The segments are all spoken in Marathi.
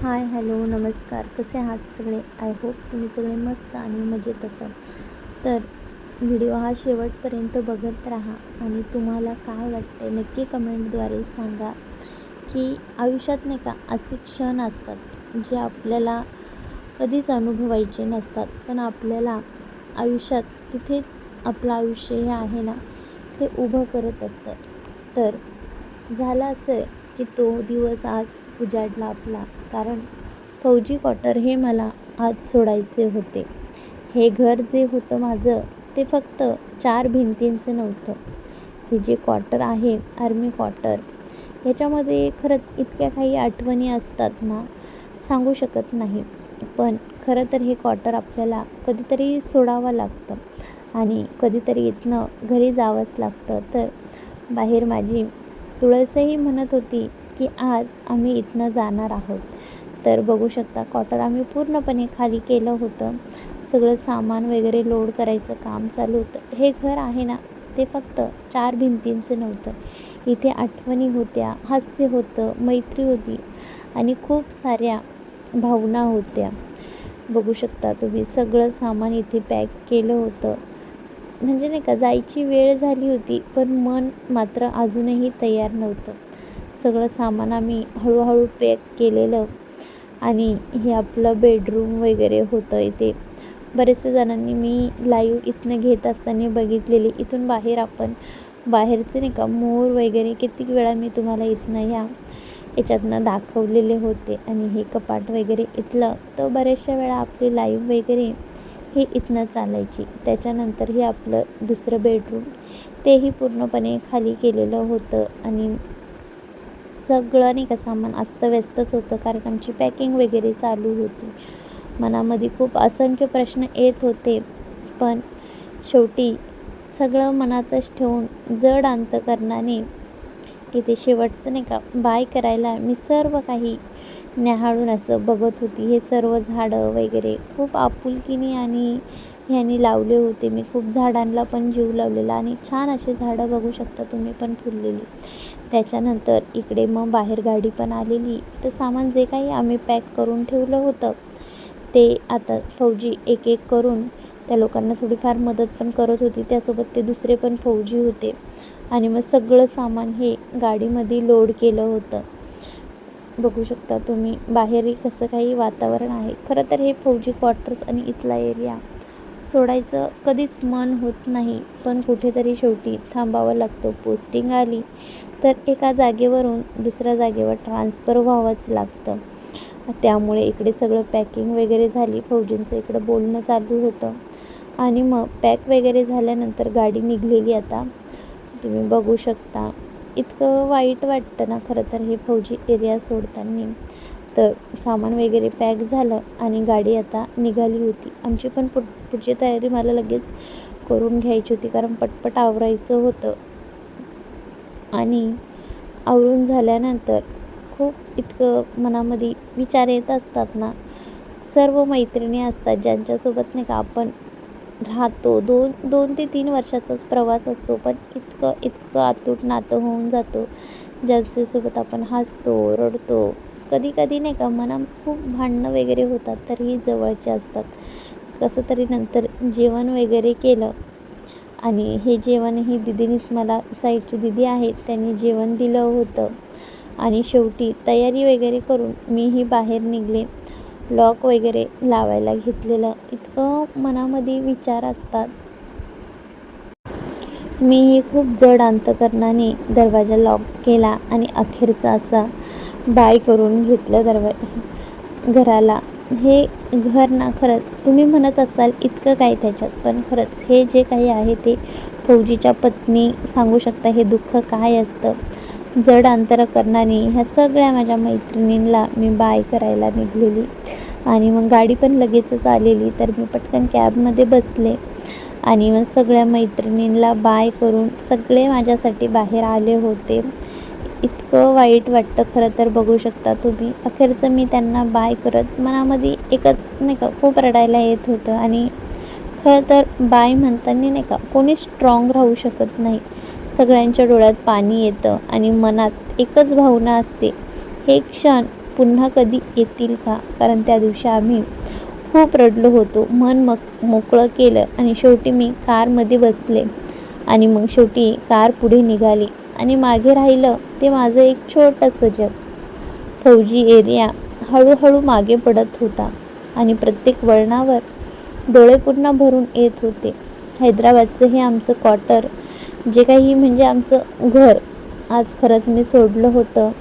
हाय, हॅलो, नमस्कार. कसे आहात सगळे? आय होप तुम्ही सगळे मस्त आणि मजेत असाल. तर व्हिडिओ हा शेवटपर्यंत बघत राहा आणि तुम्हाला काय वाटते नक्की कमेंटद्वारे सांगा, की आयुष्यात नाही का असे क्षण असतात जे आपल्याला कधीच अनुभवायचे नसतात, पण आपल्याला आयुष्यात तिथेच आपलं आयुष्य हे आहे ना, ते उभं करत असतं. तर झालं असं की तो दिवस आज उजाडला आपला, कारण फौजी क्वार्टर हे मला आज सोडायचे होते. हे घर जे होतं माझं, ते फक्त 4 भिंतींचं नव्हतं. हे जे क्वार्टर आहे, आर्मी क्वार्टर, ह्याच्यामध्ये खरंच इतक्या काही आठवणी असतात ना, सांगू शकत नाही. पण खरं तर हे क्वार्टर आपल्याला कधीतरी सोडावं लागतं आणि कधीतरी इथनं घरी जावंच लागतं. तर बाहेर माझी तुळसही म्हणत होती की आज आम्ही इथनं जाणार आहोत. तर बघू शकता क्वार्टर आम्ही पूर्णपणे खाली केलं होतं. सगळं सामान वगैरे लोड करायचं काम चालू होतं. हे घर आहे ना, ते फक्त 4 भिंतींचं नव्हतं. इथे आठवणी होत्या, हास्य होतं, मैत्री होती आणि खूप साऱ्या भावना होत्या. बघू शकता तुम्ही सगळं सामान इथे पॅक केलं होतं. म्हणजे नाही का जायची वेळ झाली होती, पण मन मात्र अजूनही तयार नव्हतं. सगळं सामान आम्ही हळूहळू पॅक केलेलं आणि हे आपलं बेडरूम वगैरे होतं इथे. बरेचसे जणांनी मी लाईव्ह इथनं घेत असताना बघितलेली. इथून बाहेर आपण बाहेरचे नाही का मोर वगैरे कित्येक वेळा मी तुम्हाला इथनं याच्यातनं दाखवलेले होते. आणि हे कपाट वगैरे इथलं तर बऱ्याचशा वेळा आपली लाईव्ह वगैरे हे इथनं चालायची. त्याच्यानंतर हे आपलं दुसरं बेडरूम, तेही पूर्णपणे खाली केलेलं होतं आणि सगळं नाही का सामान अस्तव्यस्तच होतं, कारण आमची पॅकिंग वगैरे चालू होती. मनामध्ये खूप असंख्य प्रश्न येत होते, पण शेवटी सगळं मनातच ठेवून जड अंतकरणाने इथे शेवटचं नाही का बाय करायला मी सर्व काही न्याहाळून असं बघत होती. हे सर्व झाडं वगैरे खूप आपुलकीने आणि ह्यानी लावले होते. मी खूप झाडांना पण जीव लावलेला आणि छान असे झाडं बघू शकता तुम्ही पण फुललेली. त्याच्यानंतर इकडे मग बाहेर गाडी पण आलेली. तर सामान जे काही आम्ही पॅक करून ठेवलं होतं, ते आता फौजी एक एक करून त्या लोकांना थोडीफार मदत पण करत होती. त्यासोबत ते दुसरे पण फौजी होते आणि मग सगळं सामान हे गाडीमध्ये लोड केलं होतं. बघू शकता तुम्ही बाहेरही कसं काही वातावरण आहे. खरं तर हे फौजी क्वार्टर्स आणि इथला एरिया सोडायचं कधीच मन होत नाही, पण कुठेतरी शेवटी थांबावं लागतं. पोस्टिंग आली तर एका जागेवरून दुसऱ्या जागेवर ट्रान्सफर व्हावंच लागतं. त्यामुळे इकडे सगळं पॅकिंग वगैरे झाली. फौजींचं इकडं बोलणं चालू होतं आणि मग पॅक वगैरे झाल्यानंतर गाडी निघलेली. आता तुम्ही बघू शकता इतकं वाईट वाटतं ना खरं तर हे फौजी एरिया सोडताना. तर सामान वगैरे पॅक झालं आणि गाडी आता निघाली होती. आमची पण पुढची तयारी मला लगेच करून घ्यायची होती, कारण पटपट आवरायचं होतं. आणि आवरून झाल्यानंतर खूप इतकं मनामध्ये विचार येत असतात ना. सर्व मैत्रिणी असतात ज्यांच्यासोबत नाही का आपण राहतो. 2 ते 3 वर्षाचाच प्रवास असतो, पण इतकं अतूट नातं होऊन जातो, ज्यांच्यासोबत आपण हसतो, रडतो. कधी नाही का खूप भांडणं वगैरे होतात, तरीही जवळचे असतात. कसं तरी नंतर जेवण वगैरे केलं आणि हे जेवण ही दीदीनीच, मला साईडची दीदी आहे, त्यांनी जेवण दिलं होतं. आणि शेवटी तयारी वगैरे करून मीही बाहेर निघले. लॉक वगैरे लावायला घेतलेलं. इतकं मनामध्ये विचार असतात. मीही खूप जड अंतकरणाने दरवाजा लॉक केला आणि अखेरचा असा बाय करून घेतलं घराला. हे घर ना खरंच तुम्ही म्हणत असाल इतकं काय त्याच्यात, पण खरंच हे जे काही आहे ते फौजीच्या पत्नी सांगू शकता हे दुःख काय असतं. जड अंतकरणाने ह्या सगळ्या माझ्या मैत्रिणींना मी बाय करायला निघलेली आणि मग गाडी पण लगेचच आलेली. तर मी पटकन कॅबमध्ये बसले आणि मग सगळ्या मैत्रिणींना बाय करून सगळे माझ्यासाठी बाहेर आले होते. इतकं वाईट वाटतं खरं तर बघू शकता तुम्ही. अखेरचं मी त्यांना बाय करत मनामध्ये एकच नाही का खूप रडायला येत होतं. आणि खरं तर बाय म्हणताना नाही का कोणी स्ट्रॉंग राहू शकत नाही. सगळ्यांच्या डोळ्यात पाणी येतं आणि मनात एकच भावना असते, हे क्षण पुन्हा कधी येतील का, कारण त्या दिवशी आम्ही खूप रडलो होतो. मन मोकळं केलं आणि शेवटी मी कारमध्ये बसले आणि मग शेवटी कार पुढे निघाली आणि मागे राहिलं ते माझं एक छोटंसं जग. फौजी एरिया हळूहळू मागे पडत होता आणि प्रत्येक वळणावर डोळे पुन्हा भरून येत होते. हैदराबादचं हे आमचं क्वार्टर, जे काही म्हणजे आमचं घर, आज खरंच मी सोडलं होतं.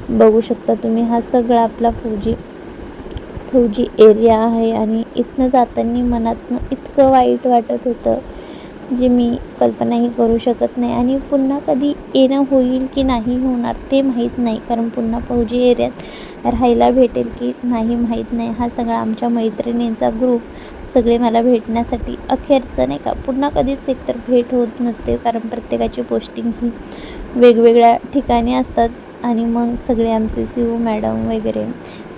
बघू शकता तुम्ही, हा सगळा आपला फौजी एरिया आहे आणि इथनं जाताना मनातनं इतकं वाईट वाटत होतं, जे मी कल्पनाही करू शकत नाही. आणि पुन्हा कधी येणं होईल की नाही होणार ते माहीत नाही, कारण पुन्हा फौजी एरियात राहायला भेटेल की नाही माहीत नाही. हा सगळा आमच्या मैत्रिणींचा ग्रुप सगळे मला भेटण्यासाठी अखेरचं नाही का, पुन्हा कधीच एकतर भेट होत नसते, कारण प्रत्येकाची पोस्टिंग ही वेगवेगळ्या ठिकाणी असतात. आणि मग सगळे आमचे CEO मॅडम वगैरे,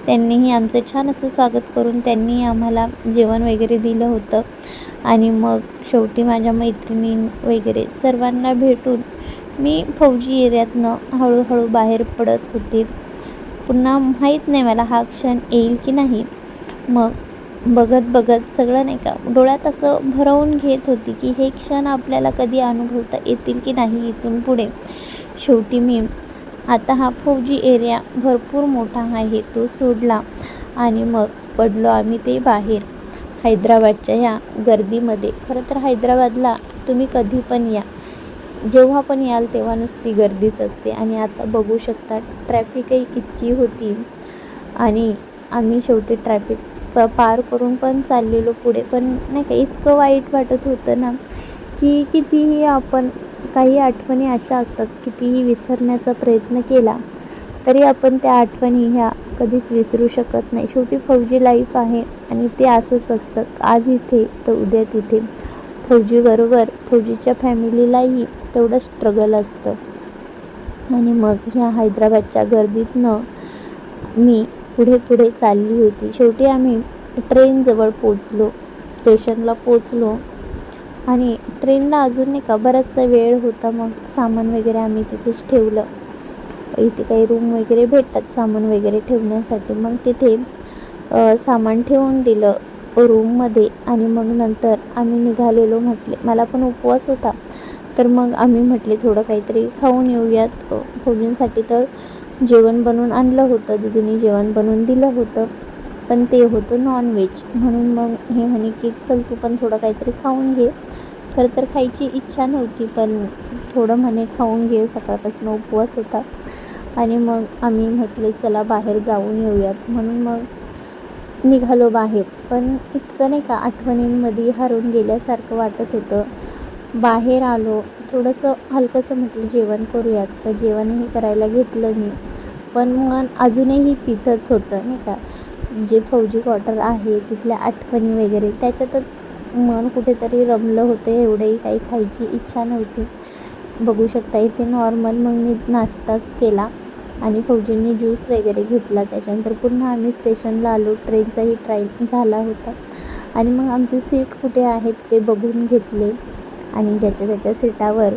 त्यांनीही आमचं छान असं स्वागत करून त्यांनी आम्हाला जेवण वगैरे दिलं होतं. आणि मग शेवटी माझ्या मैत्रिणी वगैरे सर्वांना भेटून मी फौजी एरियातनं हळूहळू बाहेर पडत होते. पुन्हा माहीत नाही मला हा क्षण येईल की नाही. मग बघत सगळं नाही का, डोळ्यात असं भरवून घेत होती की हे क्षण आपल्याला कधी अनुभवता येतील की नाही इथून पुढे. शेवटी मी आता हा फौजी एरिया भरपूर मोठा आहे तो सोडला आणि मग पडलो आम्ही ते बाहेर हैदराबादच्या ह्या गर्दीमध्ये. खरं तर हैदराबादला तुम्ही कधी पण या, जेव्हा पण याल तेव्हा नुसती गर्दीच असते. आणि आता बघू शकता ट्रॅफिकही इतकी होती आणि आम्ही शेवटी ट्रॅफिक पार करून पण चाललेलो पुढे. पण नाही का, इतकं वाईट वाटत होतं ना की कितीही आपण, काही आठवणी अशा असतात कितीही विसरण्याचा प्रयत्न केला तरी आपण त्या आठवणी ह्या कधीच विसरू शकत नाही. शेवटी फौजी लाईफ आहे आणि ते असंच असतं, आज इथे तर उद्या तिथे. फौजीबरोबर फौजीच्या फॅमिलीलाही तेवढं स्ट्रगल असतं. आणि मग ह्या हैदराबादच्या गर्दीतनं मी पुढे चालली होती. शेवटी आम्ही ट्रेनजवळ पोचलो, स्टेशनला पोचलो आणि ट्रेनला अजून नाही का बराचसा वेळ होता. मग सामान वगैरे आम्ही तिथेच ठेवलं. इथे काही रूम वगैरे भेटतात सामान वगैरे ठेवण्यासाठी. मग तिथे सामान ठेवून दिलं रूममध्ये आणि मग नंतर आम्ही निघालेलो. म्हटले मला पण उपवास होता, तर मग आम्ही म्हटले थोडं काहीतरी खाऊन येऊयात. फौजींसाठी तर जेवण बनवून आणलं होतं, दीदीने जेवण बनवून दिलं होतं, पण ते होतं नॉनव्हेज. म्हणून मग हे म्हणे की चल तू पण थोडं काहीतरी खाऊन घे. खरं तर खायची इच्छा नव्हती, पण थोडं म्हणे खाऊन घे, सकाळपासून उपवास होता. आणि मग आम्ही म्हटले चला बाहेर जाऊन येऊयात, म्हणून मग निघालो बाहेर. पण इतकं नाही का आठवणींमध्ये हरवून गेल्यासारखं वाटत होतं. बाहेर आलो, थोडंसं हलकंसं म्हटलं जेवण करूयात, तर जेवणही करायला घेतलं मी. पण मन अजूनही तिथंच होतं नाही का, जे फौजी क्वार्टर आहे तिथल्या आठवणी वगैरे त्याच्यातच मन कुठेतरी रमलं होतं. एवढंही काही खायची इच्छा नव्हती. बघू शकता इथे नॉर्मल मग मी नाश्ताच केला आणि फौजींनी ज्यूस वगैरे घेतला. त्याच्यानंतर पुन्हा आम्ही स्टेशनला आलो. ट्रेनचाही टाईम झाला होता आणि मग आमचे सीट कुठे आहेत ते बघून घेतले आणि ज्याच्या त्याच्या सीटावर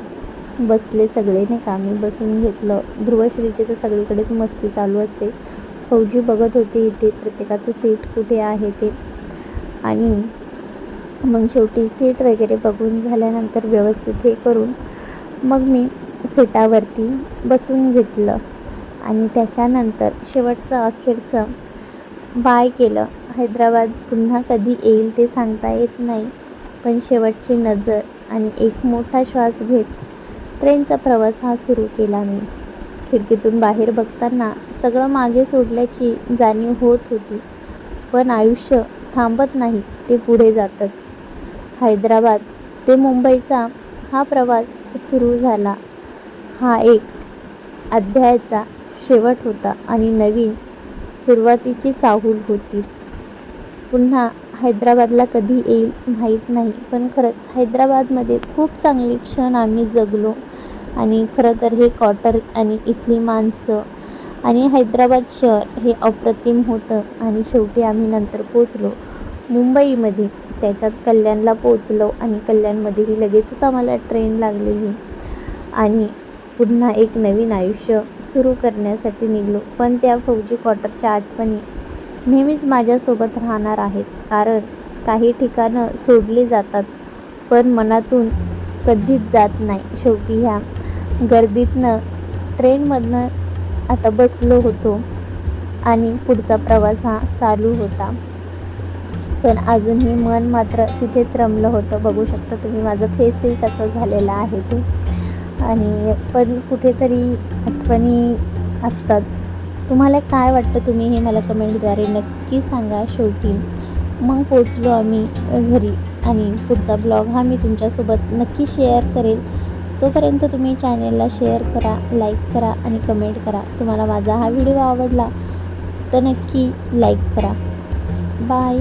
बसले सगळे नाही का. आम्ही बसून घेतलं. ध्रुवश्रीची तर सगळीकडेच मस्ती चालू असते. फौजी बघत होते इथे प्रत्येकाचं सीट कुठे आहे ते. आणि मग शेवटी सीट वगैरे बघून झाल्यानंतर व्यवस्थित हे करून मग मी सीटावरती बसून घेतलं आणि त्याच्यानंतर शेवटचं अखेरचं बाय केलं. हैदराबाद पुन्हा कधी येईल ते सांगता येत नाही, पण शेवटची नजर आणि एक मोठा श्वास घेत ट्रेनचा प्रवास हा सुरू केला मी. खिडकीतून बाहेर बघताना सगळं मागे सोडल्याची जाणीव होत होती, पण आयुष्य थांबत नाही, ते पुढे जातंच. हैदराबाद ते मुंबईचा हा प्रवास सुरू झाला. हा एक अध्यायाचा शेवट होता आणि नवीन सुरुवातीची चाहूल होती. पुन्हा हैदराबादला कधी येईल माहीत नाही, पण खरंच हैदराबादमध्ये खूप चांगले क्षण आम्ही जगलो. आणि खरं तर हे क्वार्टर आणि इथली माणसं आणि हैदराबाद शहर हे अप्रतिम होतं. आणि शेवटी आम्ही नंतर पोचलो मुंबईमध्ये, त्याच्यात कल्याणला पोचलो आणि कल्याणमध्येही लगेचच आम्हाला ट्रेन लागलेली. आणि पुन्हा एक नवीन आयुष्य सुरू करण्यासाठी निघालो. पण त्या फौजी क्वार्टरच्या आठवणी नेहमीच माझ्यासोबत राहणार आहेत. कारण काही ठिकाणं सोडली जातात पण मनातून कधीच जात नाही. शेवटी ह्या गर्दीतनं ट्रेनमधनं आता बसलो होतो आणि पुढचा प्रवास हा चालू होता. पण अजूनही मन मात्र तिथेच रमलं होतं. बघू शकता तुम्ही माझं फेसही कसं झालेलं आहे ते. आणि पण कुठेतरी आठवणी असतात. तुम्हाला काय वाटतं तुम्ही हे मला कमेंटद्वारे नक्की सांगा. शेवटी मग पोचलो आम्ही घरी आणि पुढचा ब्लॉग हा मी तुमच्यासोबत नक्की शेअर करेल. तोपर्यंत तुम्ही चॅनेलला शेअर करा, लाईक करा आणि कमेंट करा. तुम्हाला माझा हा व्हिडिओ आवडला तर नक्की लाईक करा. बाय.